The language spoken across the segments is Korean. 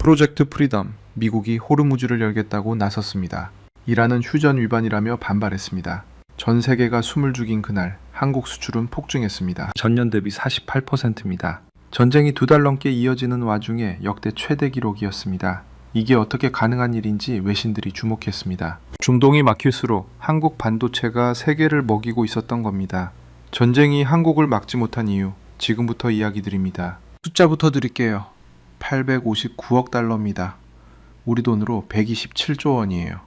프로젝트 프리덤, 미국이 호르무즈를 열겠다고 나섰습니다. 이란은 휴전 위반이라며 반발했습니다. 전 세계가 숨을 죽인 그날 한국 수출은 폭증했습니다. 전년 대비 48%입니다. 전쟁이 2달 넘게 이어지는 와중에 역대 최대 기록이었습니다. 이게 어떻게 가능한 일인지 외신들이 주목했습니다. 중동이 막힐수록 한국 반도체가 세계를 먹이고 있었던 겁니다. 전쟁이 한국을 막지 못한 이유, 지금부터 이야기 드립니다. 숫자부터 드릴게요. 859억 달러입니다. 우리 돈으로 127조 원이에요.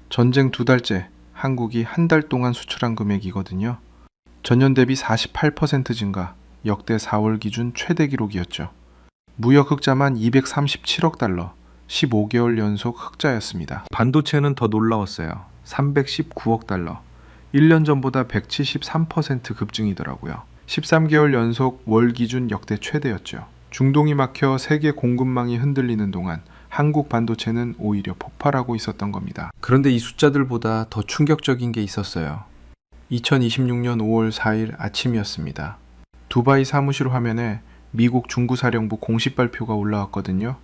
전쟁 2달째 한국이 한 달 동안 수출한 금액이거든요. 전년 대비 48% 증가, 역대 4월 기준 최대 기록이었죠. 무역 흑자만 237억 달러, 15개월 연속 흑자였습니다. 반도체는 더 놀라웠어요. 319억 달러, 1년 전보다 173% 급증이더라고요. 13개월 연속 월 기준 역대 최대였죠. 중동이 막혀 세계 공급망이 흔들리는 동안 한국 반도체는 오히려 폭발하고 있었던 겁니다. 그런데 이 숫자들보다 더 충격적인 게 있었어요. 2026년 5월 4일 아침이었습니다. 두바이 사무실 화면에 미국 중구사령부 공식 발표가 올라왔거든요.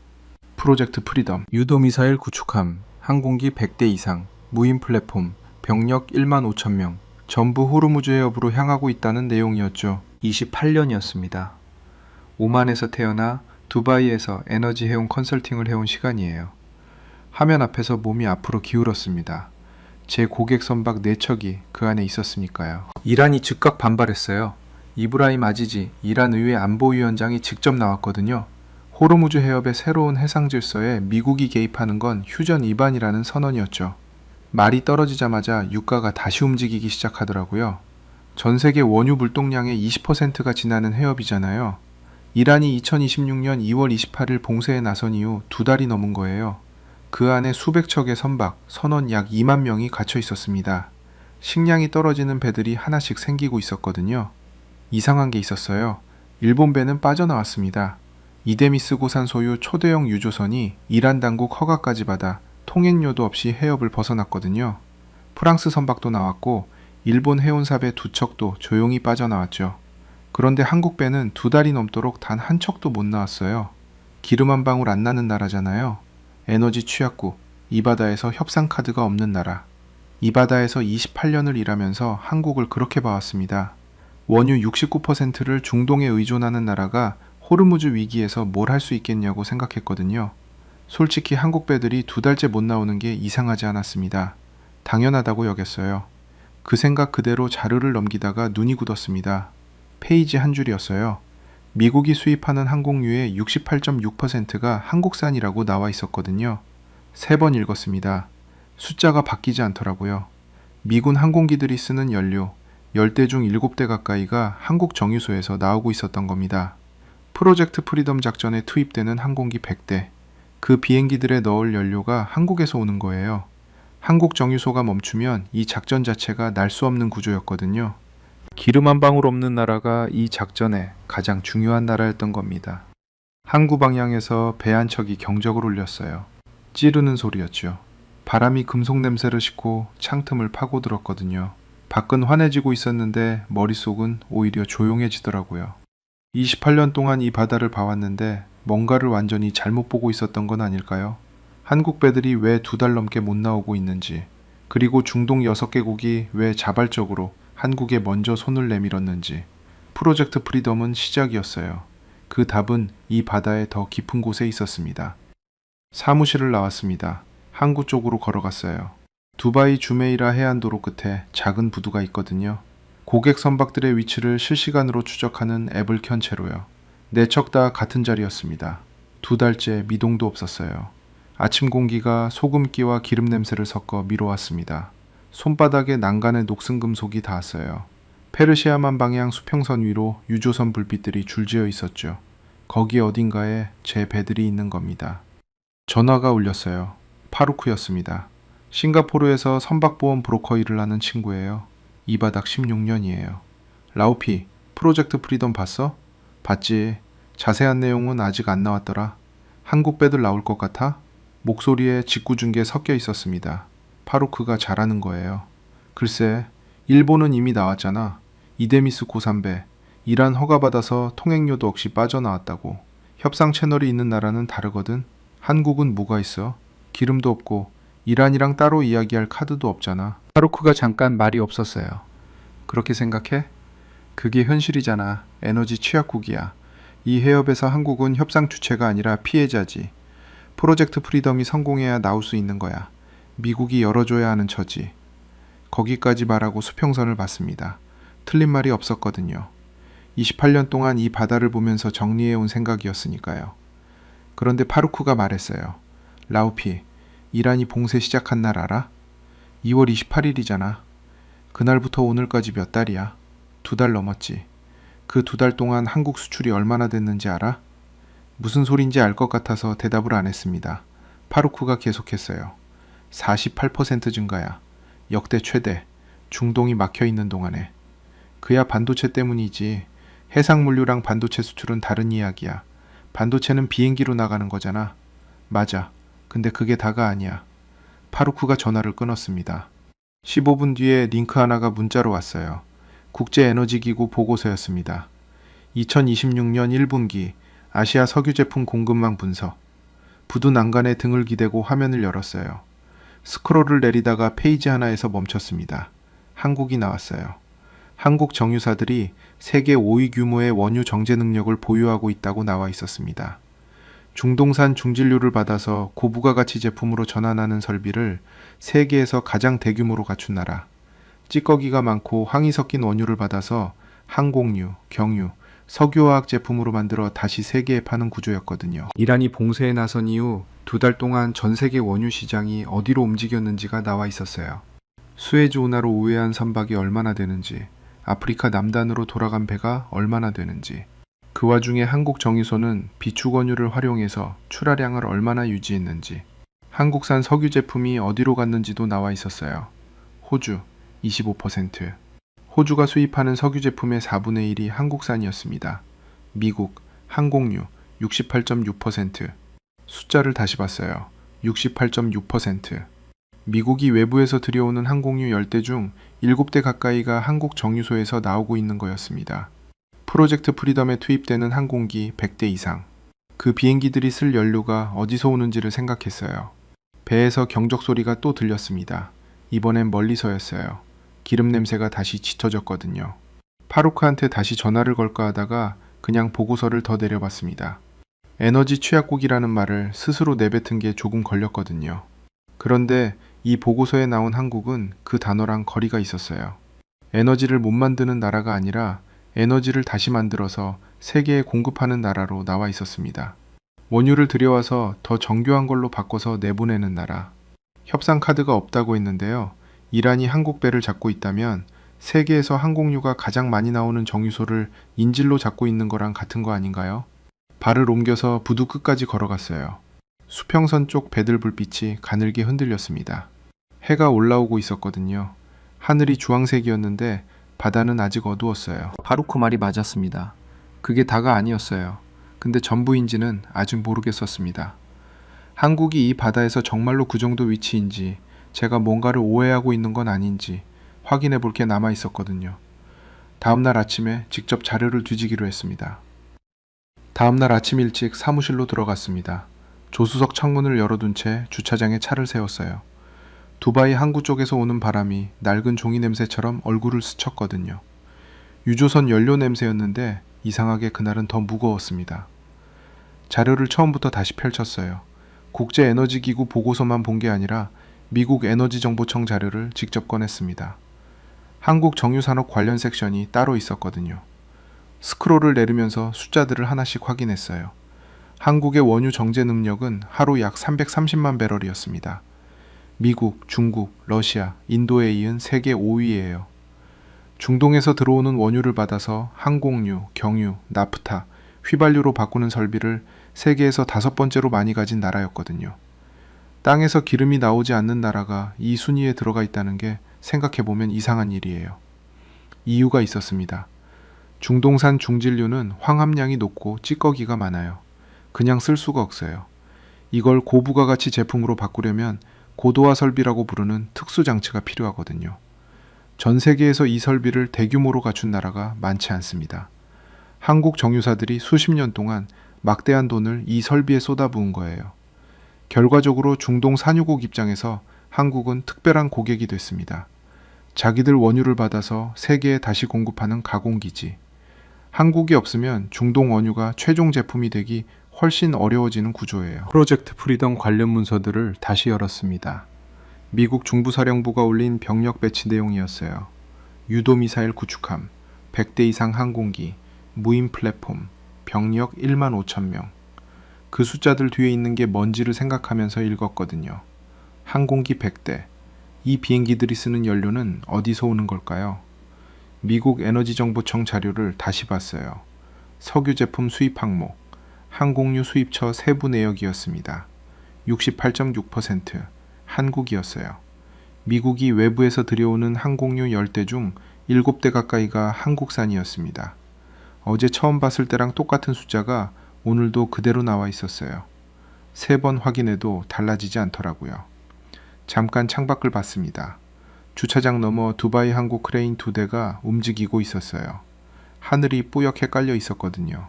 프로젝트 프리덤, 유도미사일 구축함, 항공기 100대 이상, 무인 플랫폼, 병력 1만 5천 명, 전부 호르무즈 해협으로 향하고 있다는 내용이었죠. 28년이었습니다. 오만에서 태어나 두바이에서 에너지 해운 컨설팅을 해온 시간이에요. 화면 앞에서 몸이 앞으로 기울었습니다. 제 고객 선박 4척이 그 안에 있었으니까요. 이란이 즉각 반발했어요. 이브라임 아지지 이란 의회 안보위원장이 직접 나왔거든요. 호르무즈 해협의 새로운 해상 질서에 미국이 개입하는 건 휴전 위반이라는 선언이었죠. 말이 떨어지자마자 유가가 다시 움직이기 시작하더라고요. 전 세계 원유 물동량의 20%가 지나는 해협이잖아요. 이란이 2026년 2월 28일 봉쇄에 나선 이후 2달이 넘은 거예요. 그 안에 수백 척의 선박, 선원 약 2만 명이 갇혀 있었습니다. 식량이 떨어지는 배들이 하나씩 생기고 있었거든요. 이상한 게 있었어요. 일본 배는 빠져나왔습니다. 이데미스 고산 소유 초대형 유조선이 이란 당국 허가까지 받아 통행료도 없이 해협을 벗어났거든요. 프랑스 선박도 나왔고 일본 해운사 배 2척도 조용히 빠져나왔죠. 그런데 한국 배는 2달이 넘도록 단 한 척도 못 나왔어요. 기름 한 방울 안 나는 나라잖아요. 에너지 취약국, 이 바다에서 협상 카드가 없는 나라. 이 바다에서 28년을 일하면서 한국을 그렇게 봐왔습니다. 원유 69%를 중동에 의존하는 나라가 호르무즈 위기에서 뭘 할 수 있겠냐고 생각했거든요. 솔직히 한국 배들이 2달째 못 나오는 게 이상하지 않았습니다. 당연하다고 여겼어요. 그 생각 그대로 자료를 넘기다가 눈이 굳었습니다. 페이지 한 줄이었어요. 미국이 수입하는 항공유의 68.6%가 한국산이라고 나와 있었거든요. 3번 읽었습니다. 숫자가 바뀌지 않더라고요. 미군 항공기들이 쓰는 연료 10대 중 7대 가까이가 한국 정유소에서 나오고 있었던 겁니다. 프로젝트 프리덤 작전에 투입되는 항공기 100대, 그 비행기들에 넣을 연료가 한국에서 오는 거예요. 한국 정유소가 멈추면 이 작전 자체가 날 수 없는 구조였거든요. 기름 한 방울 없는 나라가 이 작전의 가장 중요한 나라였던 겁니다. 항구 방향에서 배 한 척이 경적을 울렸어요. 찌르는 소리였죠. 바람이 금속 냄새를 싣고 창틈을 파고들었거든요. 밖은 환해지고 있었는데 머릿속은 오히려 조용해지더라고요. 28년 동안 이 바다를 봐왔는데 뭔가를 완전히 잘못 보고 있었던 건 아닐까요? 한국 배들이 왜 2달 넘게 못 나오고 있는지, 그리고 중동 6개국이 왜 자발적으로 한국에 먼저 손을 내밀었는지. 프로젝트 프리덤은 시작이었어요. 그 답은 이 바다의 더 깊은 곳에 있었습니다. 사무실을 나왔습니다. 항구 쪽으로 걸어갔어요. 두바이 주메이라 해안도로 끝에 작은 부두가 있거든요. 고객 선박들의 위치를 실시간으로 추적하는 앱을 켠 채로요. 4척 다 같은 자리였습니다. 2달째 미동도 없었어요. 아침 공기가 소금기와 기름 냄새를 섞어 밀어왔습니다. 손바닥에 난간의 녹슨 금속이 닿았어요. 페르시아만 방향 수평선 위로 유조선 불빛들이 줄지어 있었죠. 거기 어딘가에 제 배들이 있는 겁니다. 전화가 울렸어요. 파루크였습니다. 싱가포르에서 선박보험 브로커 일을 하는 친구예요. 이 바닥 16년이에요. 라우피, 프로젝트 프리덤 봤어? 봤지. 자세한 내용은 아직 안 나왔더라. 한국 배들 나올 것 같아? 목소리에 직구중계 섞여 있었습니다. 파루크가 잘하는 거예요. 글쎄, 일본은 이미 나왔잖아. 이데미스 고산배, 이란 허가받아서 통행료도 없이 빠져나왔다고. 협상 채널이 있는 나라는 다르거든. 한국은 뭐가 있어? 기름도 없고 이란이랑 따로 이야기할 카드도 없잖아. 파루크가 잠깐 말이 없었어요. 그렇게 생각해? 그게 현실이잖아. 에너지 취약국이야. 이 해협에서 한국은 협상 주체가 아니라 피해자지. 프로젝트 프리덤이 성공해야 나올 수 있는 거야. 미국이 열어줘야 하는 처지. 거기까지 말하고 수평선을 봤습니다. 틀린 말이 없었거든요. 28년 동안 이 바다를 보면서 정리해온 생각이었으니까요. 그런데 파루크가 말했어요. 라우피, 이란이 봉쇄 시작한 날 알아? 2월 28일이잖아. 그날부터 오늘까지 몇 달이야? 2달 넘었지. 그 2달 동안 한국 수출이 얼마나 됐는지 알아? 무슨 소린지 알 것 같아서 대답을 안 했습니다. 파루크가 계속했어요. 48% 증가야. 역대 최대. 중동이 막혀있는 동안에. 그야 반도체 때문이지. 해상물류랑 반도체 수출은 다른 이야기야. 반도체는 비행기로 나가는 거잖아. 맞아. 근데 그게 다가 아니야. 파루크가 전화를 끊었습니다. 15분 뒤에 링크 하나가 문자로 왔어요. 국제에너지기구 보고서였습니다. 2026년 1분기 아시아 석유 제품 공급망 분석. 부두 난간에 등을 기대고 화면을 열었어요. 스크롤을 내리다가 페이지 하나에서 멈췄습니다. 한국이 나왔어요. 한국 정유사들이 세계 5위 규모의 원유 정제 능력을 보유하고 있다고 나와 있었습니다. 중동산 중진류를 받아서 고부가가치 제품으로 전환하는 설비를 세계에서 가장 대규모로 갖춘 나라. 찌꺼기가 많고 황이 섞인 원유를 받아서 항공유, 경유, 석유화학 제품으로 만들어 다시 세계에 파는 구조였거든요. 이란이 봉쇄에 나선 이후 2달 동안 전 세계 원유 시장이 어디로 움직였는지가 나와 있었어요. 수에즈 운하로 우회한 선박이 얼마나 되는지, 아프리카 남단으로 돌아간 배가 얼마나 되는지, 그 와중에 한국 정유소는 비축 원유를 활용해서 출하량을 얼마나 유지했는지, 한국산 석유 제품이 어디로 갔는지도 나와 있었어요. 호주 25%. 호주가 수입하는 석유 제품의 4분의 1이 한국산이었습니다. 미국 항공유 68.6%. 숫자를 다시 봤어요. 68.6%. 미국이 외부에서 들여오는 항공유 10대 중 7대 가까이가 한국 정유소에서 나오고 있는 거였습니다. 프로젝트 프리덤에 투입되는 항공기 100대 이상. 그 비행기들이 쓸 연료가 어디서 오는지를 생각했어요. 배에서 경적 소리가 또 들렸습니다. 이번엔 멀리서였어요. 기름 냄새가 다시 짙어졌거든요. 파루크한테 다시 전화를 걸까 하다가 그냥 보고서를 더 내려봤습니다. 에너지 취약국이라는 말을 스스로 내뱉은 게 조금 걸렸거든요. 그런데 이 보고서에 나온 한국은 그 단어랑 거리가 있었어요. 에너지를 못 만드는 나라가 아니라 에너지를 다시 만들어서 세계에 공급하는 나라로 나와 있었습니다. 원유를 들여와서 더 정교한 걸로 바꿔서 내보내는 나라. 협상 카드가 없다고 했는데요. 이란이 한국 배를 잡고 있다면 세계에서 항공유가 가장 많이 나오는 정유소를 인질로 잡고 있는 거랑 같은 거 아닌가요? 발을 옮겨서 부두 끝까지 걸어갔어요. 수평선 쪽 배들 불빛이 가늘게 흔들렸습니다. 해가 올라오고 있었거든요. 하늘이 주황색이었는데 바다는 아직 어두웠어요. 파루크 말이 맞았습니다. 그게 다가 아니었어요. 근데 전부인지는 아직 모르겠었습니다. 한국이 이 바다에서 정말로 그 정도 위치인지 제가 뭔가를 오해하고 있는 건 아닌지 확인해 볼 게 남아 있었거든요. 다음날 아침에 직접 자료를 뒤지기로 했습니다. 다음날 아침 일찍 사무실로 들어갔습니다. 조수석 창문을 열어둔 채 주차장에 차를 세웠어요. 두바이 항구 쪽에서 오는 바람이 낡은 종이 냄새처럼 얼굴을 스쳤거든요. 유조선 연료 냄새였는데 이상하게 그날은 더 무거웠습니다. 자료를 처음부터 다시 펼쳤어요. 국제에너지기구 보고서만 본 게 아니라 미국 에너지정보청 자료를 직접 꺼냈습니다. 한국 정유산업 관련 섹션이 따로 있었거든요. 스크롤을 내리면서 숫자들을 하나씩 확인했어요. 한국의 원유 정제 능력은 하루 약 330만 배럴이었습니다. 미국, 중국, 러시아, 인도에 이은 세계 5위예요. 중동에서 들어오는 원유를 받아서 항공유, 경유, 나프타, 휘발유로 바꾸는 설비를 세계에서 5번째로 많이 가진 나라였거든요. 땅에서 기름이 나오지 않는 나라가 이 순위에 들어가 있다는 게 생각해보면 이상한 일이에요. 이유가 있었습니다. 중동산 중진류는 황함량이 높고 찌꺼기가 많아요. 그냥 쓸 수가 없어요. 이걸 고부가가치 제품으로 바꾸려면 고도화 설비라고 부르는 특수 장치가 필요하거든요. 전 세계에서 이 설비를 대규모로 갖춘 나라가 많지 않습니다. 한국 정유사들이 수십 년 동안 막대한 돈을 이 설비에 쏟아부은 거예요. 결과적으로 중동 산유국 입장에서 한국은 특별한 고객이 됐습니다. 자기들 원유를 받아서 세계에 다시 공급하는 가공기지. 한국이 없으면 중동 원유가 최종 제품이 되기 훨씬 어려워지는 구조예요. 프로젝트 프리덤 관련 문서들을 다시 열었습니다. 미국 중부사령부가 올린 병력 배치 내용이었어요. 유도미사일 구축함, 100대 이상 항공기, 무인 플랫폼, 병력 1만 5천 명. 그 숫자들 뒤에 있는 게 뭔지를 생각하면서 읽었거든요. 항공기 100대. 이 비행기들이 쓰는 연료는 어디서 오는 걸까요? 미국 에너지정보청 자료를 다시 봤어요. 석유 제품 수입 항목, 항공유 수입처 세부 내역이었습니다. 68.6% 한국이었어요. 미국이 외부에서 들여오는 항공유 10대 중 7대 가까이가 한국산이었습니다. 어제 처음 봤을 때랑 똑같은 숫자가 오늘도 그대로 나와 있었어요. 3번 확인해도 달라지지 않더라고요. 잠깐 창밖을 봤습니다. 주차장 너머 두바이 항공 크레인 2대가 움직이고 있었어요. 하늘이 뿌옇게 깔려 있었거든요.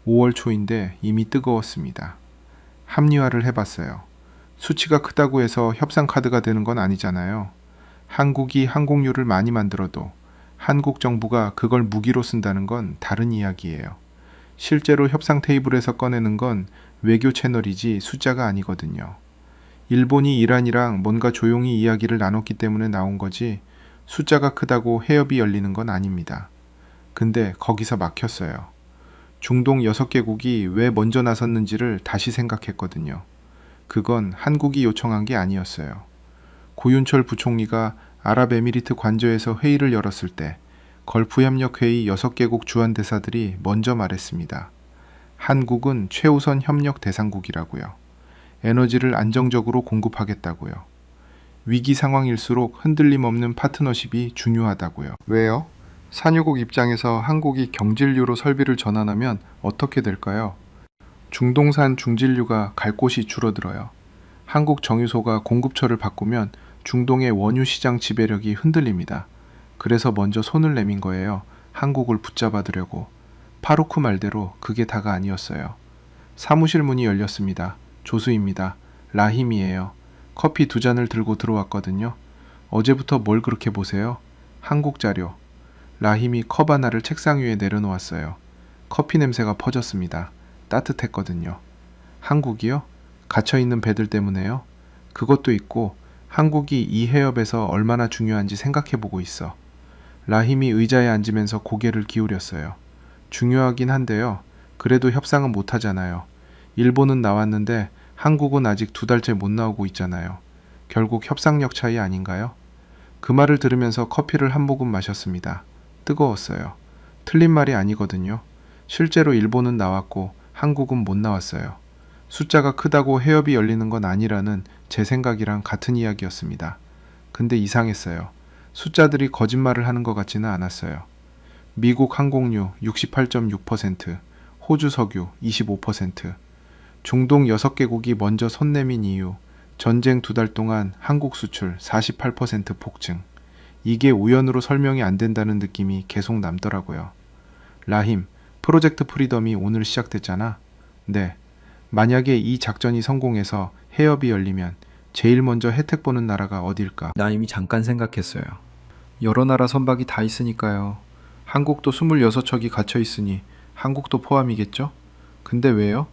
5월 초인데 이미 뜨거웠습니다. 합리화를 해봤어요. 수치가 크다고 해서 협상 카드가 되는 건 아니잖아요. 한국이 항공유를 많이 만들어도 한국 정부가 그걸 무기로 쓴다는 건 다른 이야기예요. 실제로 협상 테이블에서 꺼내는 건 외교 채널이지 숫자가 아니거든요. 일본이 이란이랑 뭔가 조용히 이야기를 나눴기 때문에 나온 거지 숫자가 크다고 해협이 열리는 건 아닙니다. 근데 거기서 막혔어요. 중동 6개국이 왜 먼저 나섰는지를 다시 생각했거든요. 그건 한국이 요청한 게 아니었어요. 고윤철 부총리가 아랍에미리트 관저에서 회의를 열었을 때 걸프협력회의 6개국 주한대사들이 먼저 말했습니다. 한국은 최우선 협력 대상국이라고요. 에너지를 안정적으로 공급하겠다고요. 위기 상황일수록 흔들림 없는 파트너십이 중요하다고요. 왜요? 산유국 입장에서 한국이 경질유로 설비를 전환하면 어떻게 될까요? 중동산 중진류가 갈 곳이 줄어들어요. 한국 정유소가 공급처를 바꾸면 중동의 원유 시장 지배력이 흔들립니다. 그래서 먼저 손을 내민 거예요. 한국을 붙잡아두려고. 파루크 말대로 그게 다가 아니었어요. 사무실 문이 열렸습니다. 조수입니다. 라힘이에요. 커피 2잔을 들고 들어왔거든요. 어제부터 뭘 그렇게 보세요? 한국 자료. 라힘이 컵 하나를 책상 위에 내려놓았어요. 커피 냄새가 퍼졌습니다. 따뜻했거든요. 한국이요? 갇혀있는 배들 때문에요? 그것도 있고 한국이 이 해협에서 얼마나 중요한지 생각해보고 있어. 라힘이 의자에 앉으면서 고개를 기울였어요. 중요하긴 한데요. 그래도 협상은 못하잖아요. 일본은 나왔는데 한국은 아직 2달째 못 나오고 있잖아요. 결국 협상력 차이 아닌가요? 그 말을 들으면서 커피를 한 모금 마셨습니다. 뜨거웠어요. 틀린 말이 아니거든요. 실제로 일본은 나왔고 한국은 못 나왔어요. 숫자가 크다고 해협이 열리는 건 아니라는 제 생각이랑 같은 이야기였습니다. 근데 이상했어요. 숫자들이 거짓말을 하는 것 같지는 않았어요. 미국 항공유 68.6%, 호주 석유 25%, 중동 6개국이 먼저 손 내민 이유, 전쟁 2달 동안 한국 수출 48% 폭증. 이게 우연으로 설명이 안 된다는 느낌이 계속 남더라고요. 라힘, 프로젝트 프리덤이 오늘 시작됐잖아. 네. 만약에 이 작전이 성공해서 해협이 열리면 제일 먼저 혜택 보는 나라가 어딜까? 나 이미 잠깐 생각했어요. 여러 나라 선박이 다 있으니까요. 한국도 26척이 갇혀 있으니 한국도 포함이겠죠? 근데 왜요?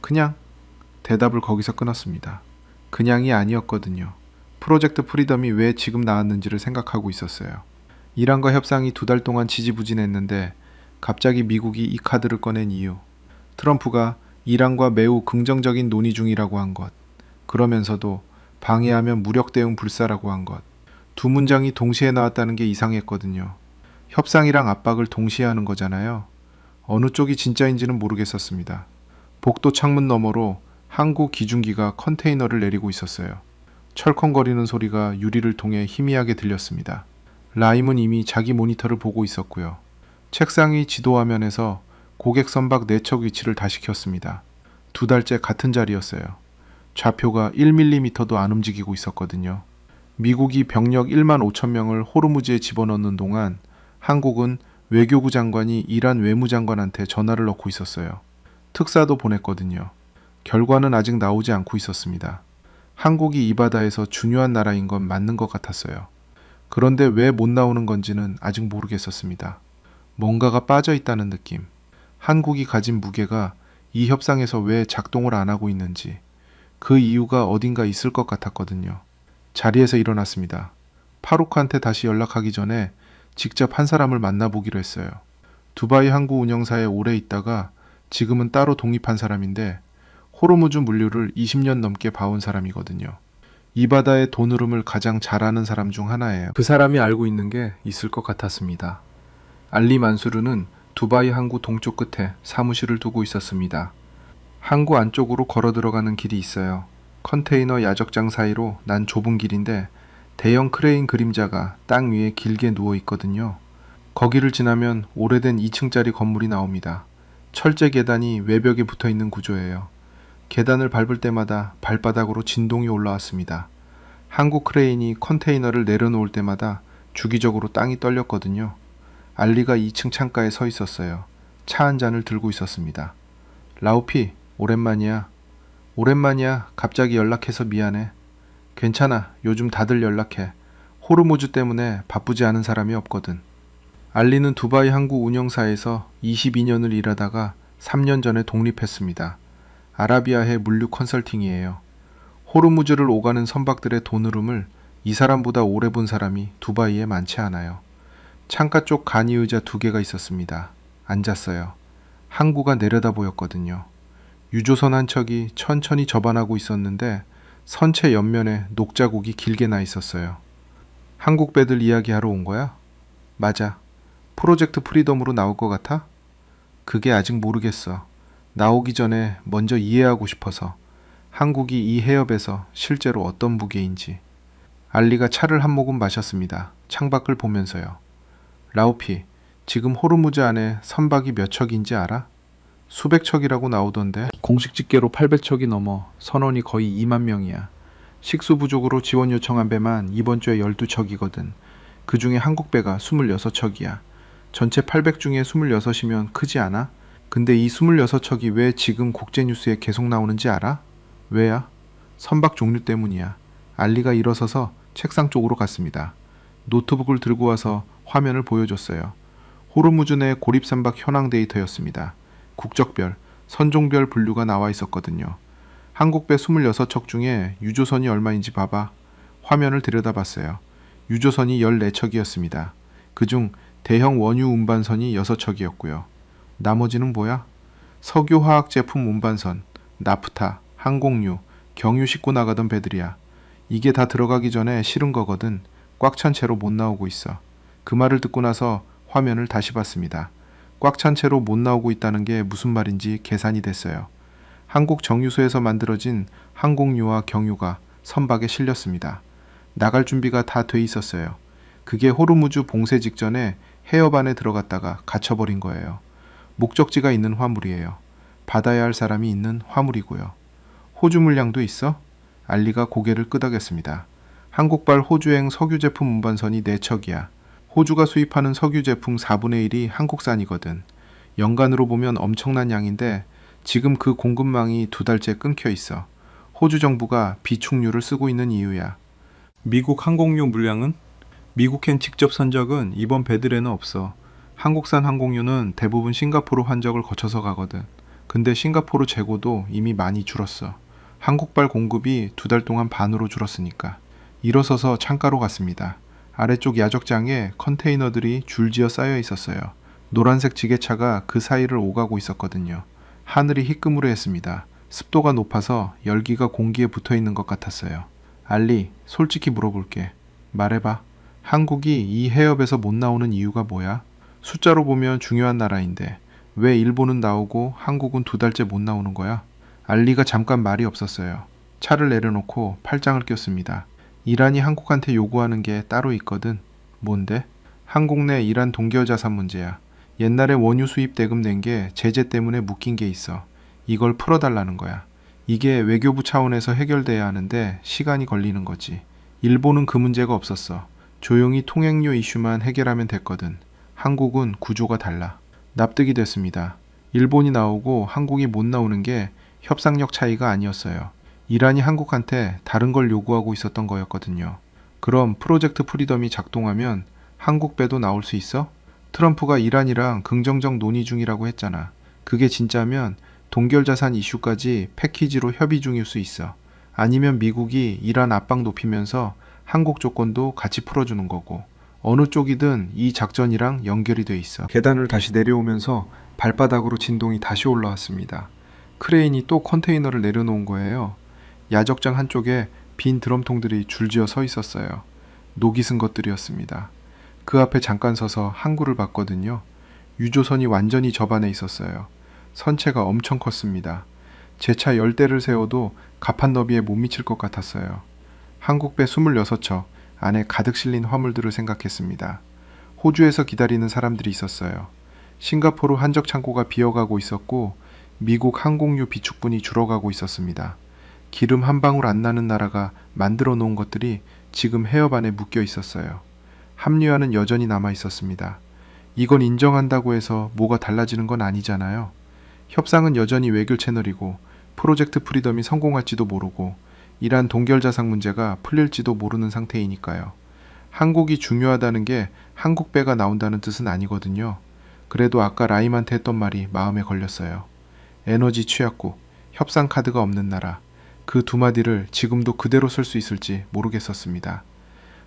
그냥. 대답을 거기서 끊었습니다. 그냥이 아니었거든요. 프로젝트 프리덤이 왜 지금 나왔는지를 생각하고 있었어요. 이란과 협상이 2달 동안 지지부진했는데 갑자기 미국이 이 카드를 꺼낸 이유. 트럼프가 이란과 매우 긍정적인 논의 중이라고 한 것. 그러면서도 방해하면 무력 대응 불사라고 한 것. 두 문장이 동시에 나왔다는 게 이상했거든요. 협상이랑 압박을 동시에 하는 거잖아요. 어느 쪽이 진짜인지는 모르겠었습니다. 복도 창문 너머로 한국 기중기가 컨테이너를 내리고 있었어요. 철컹거리는 소리가 유리를 통해 희미하게 들렸습니다. 라임은 이미 자기 모니터를 보고 있었고요. 책상이 지도 화면에서 고객 선박 4척 위치를 다시 켰습니다. 2달째 같은 자리였어요. 좌표가 1mm도 안 움직이고 있었거든요. 미국이 병력 1만 5천 명을 호르무즈에 집어넣는 동안 한국은 외교부 장관이 이란 외무장관한테 전화를 넣고 있었어요. 특사도 보냈거든요. 결과는 아직 나오지 않고 있었습니다. 한국이 이 바다에서 중요한 나라인 건 맞는 것 같았어요. 그런데 왜 못 나오는 건지는 아직 모르겠었습니다. 뭔가가 빠져 있다는 느낌. 한국이 가진 무게가 이 협상에서 왜 작동을 안 하고 있는지 그 이유가 어딘가 있을 것 같았거든요. 자리에서 일어났습니다. 파루크한테 다시 연락하기 전에 직접 한 사람을 만나보기로 했어요. 두바이 항구 운영사에 오래 있다가 지금은 따로 독립한 사람인데 호르무즈 물류를 20년 넘게 봐온 사람이거든요. 이 바다의 돈 흐름을 가장 잘 아는 사람 중 하나예요. 그 사람이 알고 있는 게 있을 것 같았습니다. 알리 만수르는 두바이 항구 동쪽 끝에 사무실을 두고 있었습니다. 항구 안쪽으로 걸어 들어가는 길이 있어요. 컨테이너 야적장 사이로 난 좁은 길인데 대형 크레인 그림자가 땅 위에 길게 누워 있거든요. 거기를 지나면 오래된 2층짜리 건물이 나옵니다. 철제 계단이 외벽에 붙어 있는 구조예요. 계단을 밟을 때마다 발바닥으로 진동이 올라왔습니다. 한국 크레인이 컨테이너를 내려놓을 때마다 주기적으로 땅이 떨렸거든요. 알리가 2층 창가에 서 있었어요. 차 한 잔을 들고 있었습니다. 라우피, 오랜만이야. 오랜만이야. 갑자기 연락해서 미안해. 괜찮아. 요즘 다들 연락해. 호르무즈 때문에 바쁘지 않은 사람이 없거든. 알리는 두바이 항구 운영사에서 22년을 일하다가 3년 전에 독립했습니다. 아라비아해 물류 컨설팅이에요. 호르무즈를 오가는 선박들의 돈 흐름을 이 사람보다 오래 본 사람이 두바이에 많지 않아요. 창가 쪽 간이 의자 2개가 있었습니다. 앉았어요. 항구가 내려다 보였거든요. 유조선 한 척이 천천히 접안하고 있었는데 선체 옆면에 녹자국이 길게 나 있었어요. 한국 배들 이야기하러 온 거야? 맞아. 프로젝트 프리덤으로 나올 것 같아? 그게 아직 모르겠어. 나오기 전에 먼저 이해하고 싶어서. 한국이 이 해협에서 실제로 어떤 무게인지. 알리가 차를 한 모금 마셨습니다. 창밖을 보면서요. 라우피, 지금 호르무즈 안에 선박이 몇 척인지 알아? 수백 척이라고 나오던데 공식 집계로 800척이 넘어 선원이 거의 2만 명이야. 식수 부족으로 지원 요청한 배만 이번 주에 12척이거든. 그 중에 한국 배가 26척이야. 전체 800 중에 26이면 크지 않아? 근데 이 26척이 왜 지금 국제뉴스에 계속 나오는지 알아? 왜야? 선박 종류 때문이야. 알리가 일어서서 책상 쪽으로 갔습니다. 노트북을 들고 와서 화면을 보여줬어요. 호르무즈 내 고립선박 현황 데이터였습니다. 국적별, 선종별 분류가 나와 있었거든요. 한국배 26척 중에 유조선이 얼마인지 봐봐. 화면을 들여다봤어요. 유조선이 14척이었습니다. 그중 대형 원유 운반선이 6척이었고요. 나머지는 뭐야? 석유화학 제품 운반선, 나프타, 항공유, 경유 싣고 나가던 배들이야. 이게 다 들어가기 전에 실은 거거든. 꽉 찬 채로 못 나오고 있어. 그 말을 듣고 나서 화면을 다시 봤습니다. 꽉 찬 채로 못 나오고 있다는 게 무슨 말인지 계산이 됐어요. 한국 정유소에서 만들어진 항공유와 경유가 선박에 실렸습니다. 나갈 준비가 다 돼 있었어요. 그게 호르무즈 봉쇄 직전에 해협 안에 들어갔다가 갇혀버린 거예요. 목적지가 있는 화물이에요. 받아야 할 사람이 있는 화물이고요. 호주 물량도 있어? 알리가 고개를 끄덕였습니다. 한국발 호주행 석유 제품 운반선이 4척이야. 호주가 수입하는 석유 제품 4분의 1이 한국산이거든. 연간으로 보면 엄청난 양인데 지금 그 공급망이 2달째 끊겨 있어. 호주 정부가 비축유를 쓰고 있는 이유야. 미국 항공유 물량은? 미국행 직접 선적은 이번 배들에는 없어. 한국산 항공유는 대부분 싱가포르 환적을 거쳐서 가거든. 근데 싱가포르 재고도 이미 많이 줄었어. 한국발 공급이 2달 동안 반으로 줄었으니까. 일어서서 창가로 갔습니다. 아래쪽 야적장에 컨테이너들이 줄지어 쌓여 있었어요. 노란색 지게차가 그 사이를 오가고 있었거든요. 하늘이 희끄무레했습니다. 습도가 높아서 열기가 공기에 붙어 있는 것 같았어요. 알리, 솔직히 물어볼게. 말해봐. 한국이 이 해협에서 못 나오는 이유가 뭐야? 숫자로 보면 중요한 나라인데 왜 일본은 나오고 한국은 2달째 못 나오는 거야? 알리가 잠깐 말이 없었어요. 차를 내려놓고 팔짱을 꼈습니다. 이란이 한국한테 요구하는 게 따로 있거든. 뭔데? 한국 내 이란 동결 자산 문제야. 옛날에 원유 수입 대금 낸 게 제재 때문에 묶인 게 있어. 이걸 풀어달라는 거야. 이게 외교부 차원에서 해결돼야 하는데 시간이 걸리는 거지. 일본은 그 문제가 없었어. 조용히 통행료 이슈만 해결하면 됐거든. 한국은 구조가 달라. 납득이 됐습니다. 일본이 나오고 한국이 못 나오는 게 협상력 차이가 아니었어요. 이란이 한국한테 다른 걸 요구하고 있었던 거였거든요. 그럼 프로젝트 프리덤이 작동하면 한국 배도 나올 수 있어? 트럼프가 이란이랑 긍정적 논의 중이라고 했잖아. 그게 진짜면 동결자산 이슈까지 패키지로 협의 중일 수 있어. 아니면 미국이 이란 압박 높이면서 한국 조건도 같이 풀어주는 거고. 어느 쪽이든 이 작전이랑 연결이 돼 있어. 계단을 다시 내려오면서 발바닥으로 진동이 다시 올라왔습니다. 크레인이 또 컨테이너를 내려놓은 거예요. 야적장 한쪽에 빈 드럼통들이 줄지어 서 있었어요. 녹이 쓴 것들이었습니다. 그 앞에 잠깐 서서 항구를 봤거든요. 유조선이 완전히 접안에 있었어요. 선체가 엄청 컸습니다. 제 차 10대를 세워도 가판 너비에 못 미칠 것 같았어요. 한국 배 26척, 안에 가득 실린 화물들을 생각했습니다. 호주에서 기다리는 사람들이 있었어요. 싱가포르 한적 창고가 비어가고 있었고 미국 항공유 비축분이 줄어가고 있었습니다. 기름 한 방울 안 나는 나라가 만들어 놓은 것들이 지금 해협 안에 묶여 있었어요. 합류하는 여전히 남아 있었습니다. 이건 인정한다고 해서 뭐가 달라지는 건 아니잖아요. 협상은 여전히 외교 채널이고 프로젝트 프리덤이 성공할지도 모르고 이란 동결자산 문제가 풀릴지도 모르는 상태이니까요. 한국이 중요하다는 게 한국 배가 나온다는 뜻은 아니거든요. 그래도 아까 라임한테 했던 말이 마음에 걸렸어요. 에너지 취약국, 협상 카드가 없는 나라. 그 두 마디를 지금도 그대로 쓸 수 있을지 모르겠었습니다.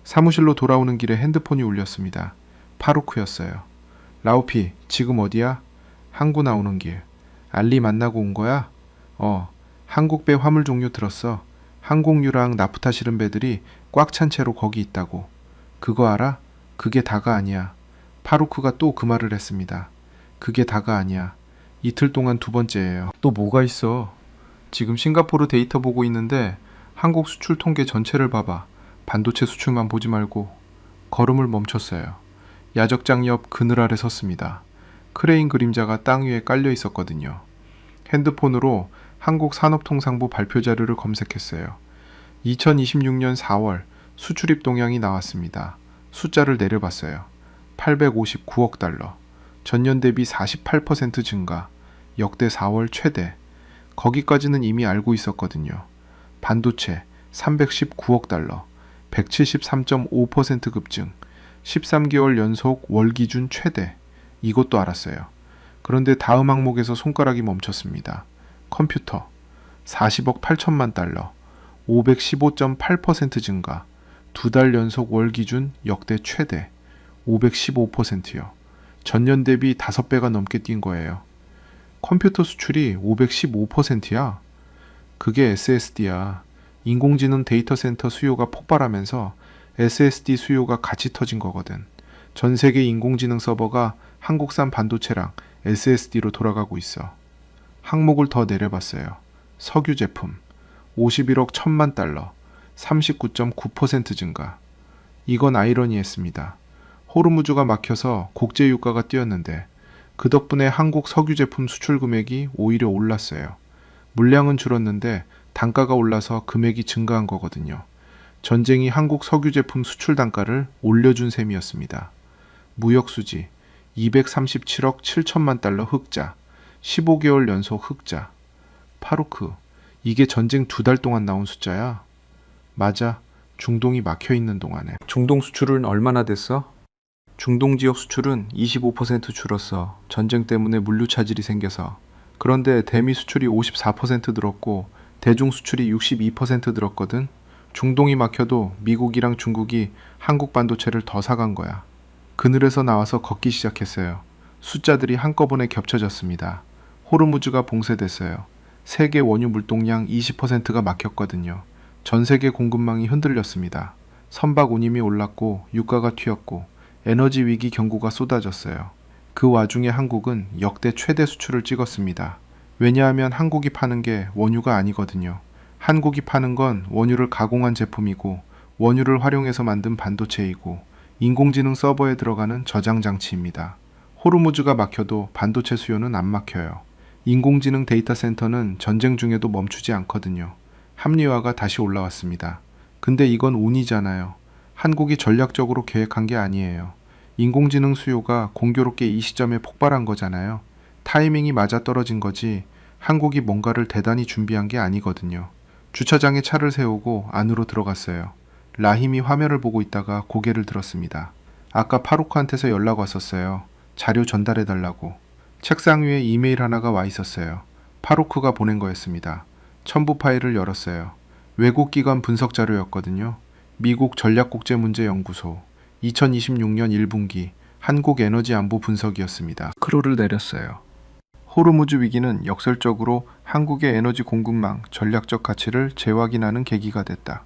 사무실로 돌아오는 길에 핸드폰이 울렸습니다. 파루크였어요. 라우피, 지금 어디야? 항구 나오는 길. 알리 만나고 온 거야? 한국배 화물 종류 들었어. 항공유랑 나프타 실은 배들이 꽉 찬 채로 거기 있다고. 그거 알아? 그게 다가 아니야. 파루크가 또 그 말을 했습니다. 그게 다가 아니야. 이틀 동안 2번째예요. 또 뭐가 있어? 지금 싱가포르 데이터 보고 있는데 한국 수출 통계 전체를 봐봐. 반도체 수출만 보지 말고. 걸음을 멈췄어요. 야적장 옆 그늘 아래 섰습니다. 크레인 그림자가 땅 위에 깔려 있었거든요. 핸드폰으로 한국산업통상부 발표 자료를 검색했어요. 2026년 4월 수출입 동향이 나왔습니다. 숫자를 내려봤어요. 859억 달러. 전년 대비 48% 증가. 역대 4월 최대. 거기까지는 이미 알고 있었거든요. 반도체 319억 달러. 173.5% 급증. 13개월 연속 월 기준 최대. 이것도 알았어요. 그런데 다음 항목에서 손가락이 멈췄습니다. 컴퓨터 40억 8천만 달러. 515.8% 증가. 2달 연속 월 기준 역대 최대. 515%요. 전년 대비 5배가 넘게 뛴 거예요. 컴퓨터 수출이 515%야. 그게 SSD야. 인공지능 데이터 센터 수요가 폭발하면서 SSD 수요가 같이 터진 거거든. 전 세계 인공지능 서버가 한국산 반도체랑 SSD로 돌아가고 있어. 항목을 더 내려봤어요. 석유 제품 51억 1천만 달러. 39.9% 증가. 이건 아이러니했습니다. 호르무즈가 막혀서 국제 유가가 뛰었는데 그 덕분에 한국 석유 제품 수출 금액이 오히려 올랐어요. 물량은 줄었는데 단가가 올라서 금액이 증가한 거거든요. 전쟁이 한국 석유 제품 수출 단가를 올려준 셈이었습니다. 무역 수지 237억 7천만 달러 흑자. 15개월 연속 흑자. 파루크, 이게 전쟁 2달 동안 나온 숫자야? 맞아. 중동이 막혀 있는 동안에. 중동 수출은 얼마나 됐어? 중동 지역 수출은 25% 줄었어. 전쟁 때문에 물류 차질이 생겨서. 그런데 대미 수출이 54% 늘었고 대중 수출이 62% 늘었거든. 중동이 막혀도 미국이랑 중국이 한국 반도체를 더 사간 거야. 그늘에서 나와서 걷기 시작했어요. 숫자들이 한꺼번에 겹쳐졌습니다. 호르무즈가 봉쇄됐어요. 세계 원유 물동량 20%가 막혔거든요. 전 세계 공급망이 흔들렸습니다. 선박 운임이 올랐고 유가가 튀었고 에너지 위기 경고가 쏟아졌어요. 그 와중에 한국은 역대 최대 수출을 찍었습니다. 왜냐하면 한국이 파는 게 원유가 아니거든요. 한국이 파는 건 원유를 가공한 제품이고 원유를 활용해서 만든 반도체이고 인공지능 서버에 들어가는 저장 장치입니다. 호르무즈가 막혀도 반도체 수요는 안 막혀요. 인공지능 데이터 센터는 전쟁 중에도 멈추지 않거든요. 합리화가 다시 올라왔습니다. 근데 이건 운이잖아요. 한국이 전략적으로 계획한 게 아니에요. 인공지능 수요가 공교롭게 이 시점에 폭발한 거잖아요. 타이밍이 맞아떨어진 거지 한국이 뭔가를 대단히 준비한 게 아니거든요. 주차장에 차를 세우고 안으로 들어갔어요. 라힘이 화면을 보고 있다가 고개를 들었습니다. 아까 파루크한테서 연락 왔었어요. 자료 전달해달라고. 책상 위에 이메일 하나가 와 있었어요. 파루크가 보낸 거였습니다. 첨부 파일을 열었어요. 외국기관 분석 자료였거든요. 미국 전략국제문제연구소 2026년 1분기 한국에너지안보 분석이었습니다. 크로를 내렸어요. 호르무즈 위기는 역설적으로 한국의 에너지 공급망 전략적 가치를 재확인하는 계기가 됐다.